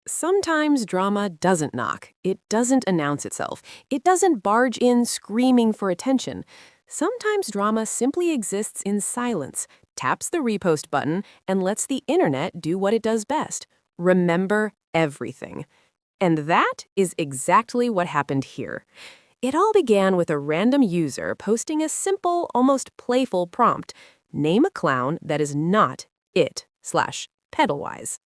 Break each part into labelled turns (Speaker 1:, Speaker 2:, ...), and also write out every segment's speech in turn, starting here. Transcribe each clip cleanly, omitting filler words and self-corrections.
Speaker 1: Sometimes drama doesn't knock. It doesn't announce itself. It doesn't barge in screaming for attention. Sometimes drama simply exists in silence, taps the repost button, and lets the internet do what it does best: remember everything. And that is exactly what happened here. It all began with a random user posting a simple, almost playful prompt: name a clown that is not it/Pedalwise.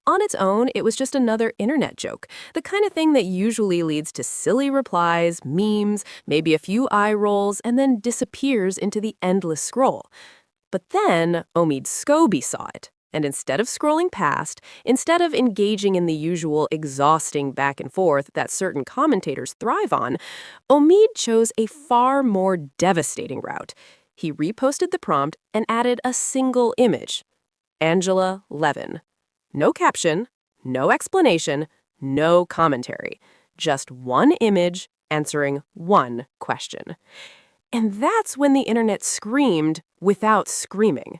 Speaker 1: On its own, it was just another internet joke, the kind of thing that usually leads to silly replies, memes, maybe a few eye rolls, and then disappears into the endless scroll. But then Omid Scobie saw it. And instead of scrolling past, instead of engaging in the usual exhausting back and forth that certain commentators thrive on, Omid chose a far more devastating route. He reposted the prompt and added a single image: Angela Levin. No caption, no explanation, no commentary. Just one image answering one question. And that's when the internet screamed without screaming.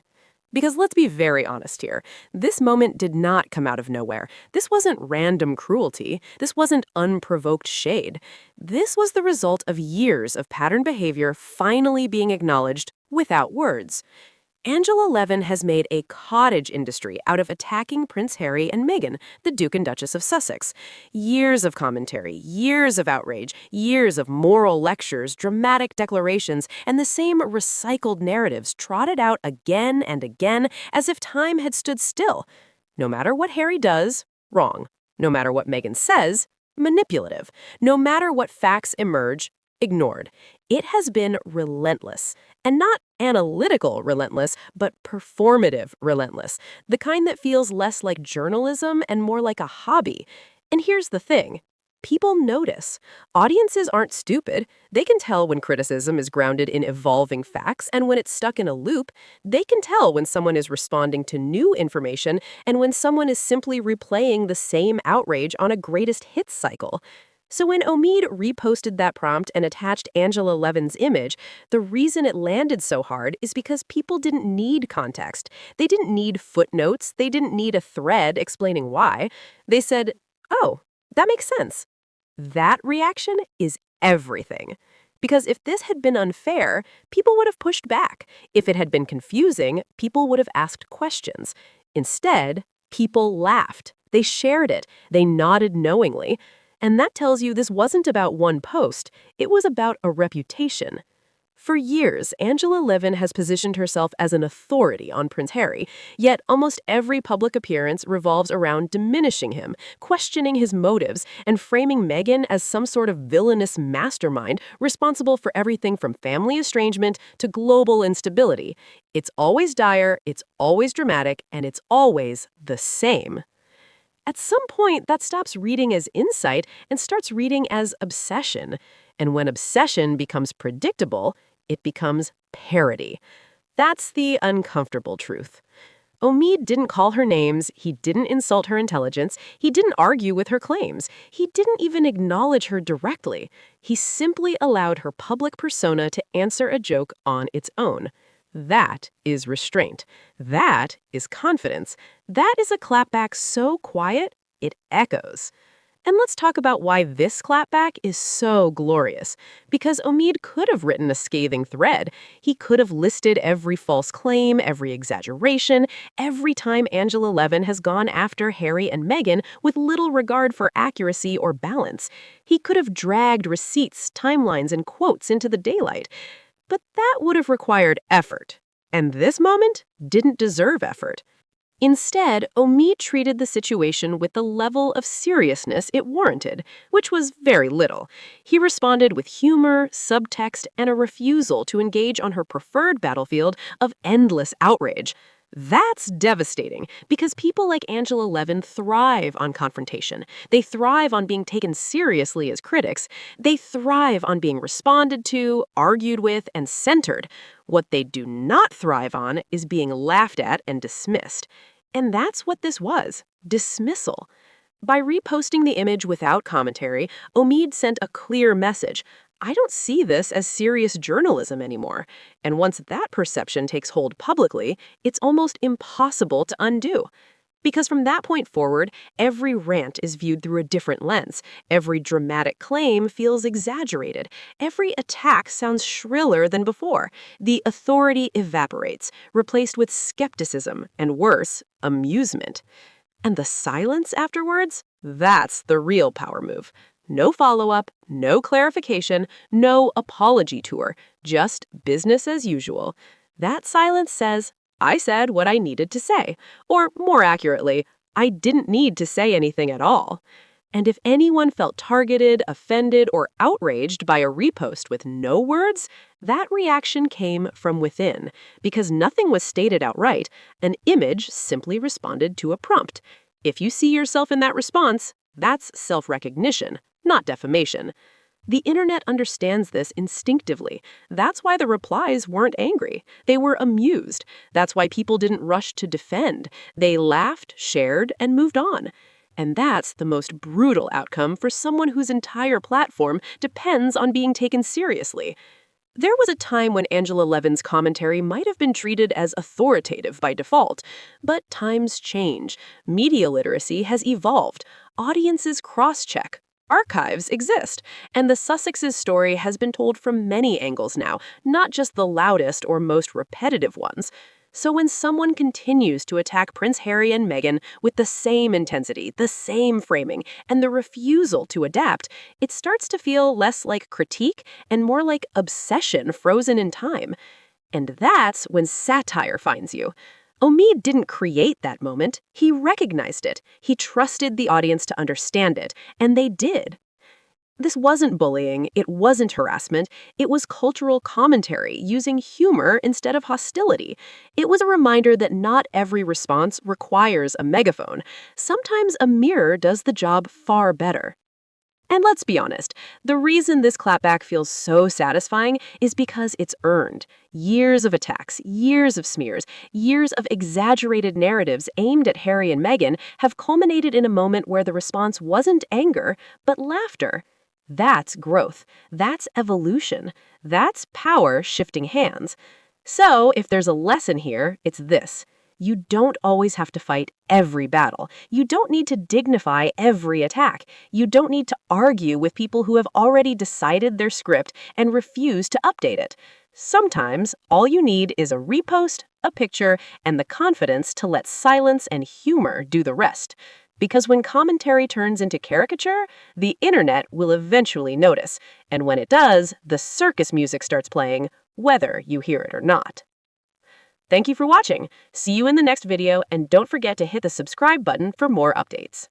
Speaker 1: Because let's be very honest here, this moment did not come out of nowhere. This wasn't random cruelty. This wasn't unprovoked shade. This was the result of years of pattern behavior finally being acknowledged without words. Angela Levin has made a cottage industry out of attacking Prince Harry and Meghan, the Duke and Duchess of Sussex. Years of commentary, years of outrage, years of moral lectures, dramatic declarations, and the same recycled narratives trotted out again and again as if time had stood still. No matter what Harry does, wrong. No matter what Meghan says, manipulative. No matter what facts emerge, ignored. It has been relentless. And not analytical relentless, but performative relentless. The kind that feels less like journalism and more like a hobby. And here's the thing. People notice. Audiences aren't stupid. They can tell when criticism is grounded in evolving facts and when it's stuck in a loop. They can tell when someone is responding to new information and when someone is simply replaying the same outrage on a greatest hits cycle. So when Omid reposted that prompt and attached Angela Levin's image, the reason it landed so hard is because people didn't need context. They didn't need footnotes. They didn't need a thread explaining why. They said, oh, that makes sense. That reaction is everything. Because if this had been unfair, people would have pushed back. If it had been confusing, people would have asked questions. Instead, people laughed. They shared it. They nodded knowingly. And that tells you this wasn't about one post. It was about a reputation. For years, Angela Levin has positioned herself as an authority on Prince Harry, yet almost every public appearance revolves around diminishing him, questioning his motives, and framing Meghan as some sort of villainous mastermind responsible for everything from family estrangement to global instability. It's always dire, it's always dramatic, and it's always the same. At some point, that stops reading as insight and starts reading as obsession. And when obsession becomes predictable, it becomes parody. That's the uncomfortable truth. Omid didn't call her names, he didn't insult her intelligence, he didn't argue with her claims, he didn't even acknowledge her directly. He simply allowed her public persona to answer a joke on its own. That is restraint. That is confidence. That is a clapback so quiet, it echoes. And let's talk about why this clapback is so glorious. Because Omid could have written a scathing thread. He could have listed every false claim, every exaggeration, every time Angela Levin has gone after Harry and Meghan with little regard for accuracy or balance. He could have dragged receipts, timelines, and quotes into the daylight. But that would have required effort. And this moment didn't deserve effort. Instead, Omid treated the situation with the level of seriousness it warranted, which was very little. He responded with humor, subtext, and a refusal to engage on her preferred battlefield of endless outrage. That's devastating because people like Angela Levin thrive on confrontation. They thrive on being taken seriously as critics. They thrive on being responded to, argued with, and centered. What they do not thrive on is being laughed at and dismissed. And that's what this was: dismissal. By reposting the image without commentary, Omid sent a clear message. I don't see this as serious journalism anymore. And once that perception takes hold publicly, it's almost impossible to undo. Because from that point forward, every rant is viewed through a different lens. Every dramatic claim feels exaggerated. Every attack sounds shriller than before. The authority evaporates, replaced with skepticism, and worse, amusement. And the silence afterwards? That's the real power move. No follow-up, no clarification, no apology tour, just business as usual. That silence says, I said what I needed to say. Or more accurately, I didn't need to say anything at all. And if anyone felt targeted, offended, or outraged by a repost with no words, that reaction came from within. Because nothing was stated outright, an image simply responded to a prompt. If you see yourself in that response, that's self-recognition, not defamation. The internet understands this instinctively. That's why the replies weren't angry. They were amused. That's why people didn't rush to defend. They laughed, shared, and moved on. And that's the most brutal outcome for someone whose entire platform depends on being taken seriously. There was a time when Angela Levin's commentary might have been treated as authoritative by default. But times change. Media literacy has evolved. Audiences cross-check. Archives exist, and the Sussexes' story has been told from many angles now, not just the loudest or most repetitive ones. So when someone continues to attack Prince Harry and Meghan with the same intensity, the same framing, and the refusal to adapt, it starts to feel less like critique and more like obsession frozen in time. And that's when satire finds you. Omid didn't create that moment. He recognized it. He trusted the audience to understand it, and they did. This wasn't bullying, it wasn't harassment, it was cultural commentary using humor instead of hostility. It was a reminder that not every response requires a megaphone. Sometimes a mirror does the job far better. And let's be honest, the reason this clapback feels so satisfying is because it's earned. Years of attacks, years of smears, years of exaggerated narratives aimed at Harry and Meghan have culminated in a moment where the response wasn't anger, but laughter. That's growth. That's evolution. That's power shifting hands. So, if there's a lesson here, it's this. You don't always have to fight every battle. You don't need to dignify every attack. You don't need to argue with people who have already decided their script and refuse to update it. Sometimes, all you need is a repost, a picture, and the confidence to let silence and humor do the rest. Because when commentary turns into caricature, the internet will eventually notice. And when it does, the circus music starts playing, whether you hear it or not. Thank you for watching. See you in the next video, and don't forget to hit the subscribe button for more updates.